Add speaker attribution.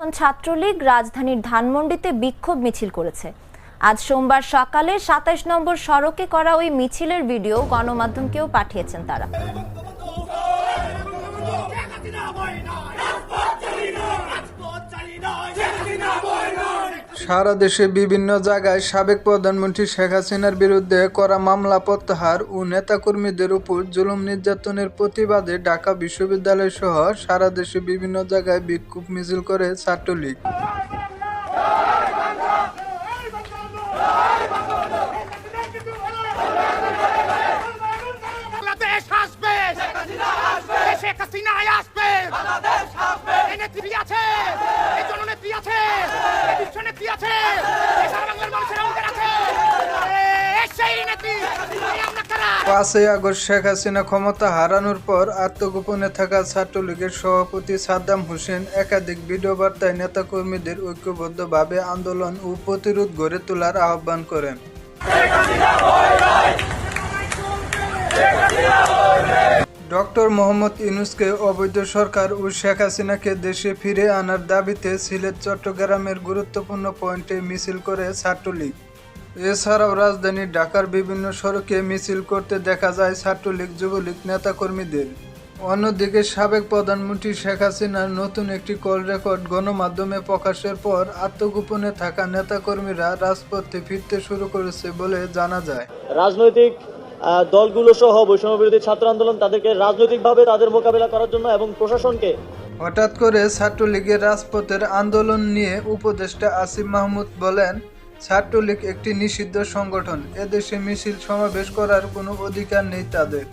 Speaker 1: ছাত্রলীগ রাজধানীর ধানমন্ডিতে বিক্ষোভ মিছিল করেছে। আজ সোমবার সকালে ২৭ নম্বর সড়কে করা ওই মিছিলের ভিডিও গণমাধ্যমকেও পাঠিয়েছেন তারা।
Speaker 2: সারা দেশে বিভিন্ন জায়গায় সাবেক প্রধানমন্ত্রী শেখ হাসিনার বিরুদ্ধে করা মামলা প্রত্যাহার ও নেতাকর্মীদের উপর জুলুম নির্যাতনের প্রতিবাদে ঢাকা বিশ্ববিদ্যালয় সহ সারা দেশে বিভিন্ন জায়গায় বিক্ষোভ মিছিল করে ছাত্রলীগ। পাঁচই আগস্ট শেখ হাসিনা ক্ষমতা হারানোর পর আত্মগোপনে থাকা ছাত্রলীগের সভাপতি সাদ্দাম হোসেন একাধিক ভিডিও বার্তায় নেতাকর্মীদের ঐক্যবদ্ধভাবে আন্দোলন ও প্রতিরোধ গড়ে তোলার আহ্বান করেন। ডক্টর মোহাম্মদ ইউনূসকে অবৈধ সরকার ও শেখ হাসিনাকে দেশে ফিরে আনার দাবিতে সিলেট চট্টগ্রামের গুরুত্বপূর্ণ পয়েন্টে মিছিল করে ছাত্রলীগ। এছাড়াও রাজধানী ঢাকার বিভিন্ন সড়কে মিছিল করতে দেখা যায় ছাত্রলীগ যুবলীগ নেতাকর্মীদের। অন্যদিকে সাবেক প্রধানমন্ত্রী শেখ হাসিনার নতুন একটি কল রেকর্ড গণমাধ্যমে প্রকাশের পর আত্মগোপনে থাকা নেতাকর্মীরা রাজপথে ফিরতে শুরু করেছে বলে জানা যায়।
Speaker 3: রাজনৈতিক দলগুলো সহ বৈষম্য বিরোধী ছাত্র আন্দোলন তাদেরকে রাজনৈতিকভাবে তাদের মোকাবেলা করার জন্য এবং প্রশাসনকে
Speaker 2: হঠাৎ করে ছাত্রলীগের রাজপথের আন্দোলন নিয়ে উপদেষ্টা আসিফ মাহমুদ বলেন, ছাত্রলীগ একটি নিষিদ্ধ সংগঠন, এদেশে মিছিল সমাবেশ করার কোনো অধিকার নেই তাদের।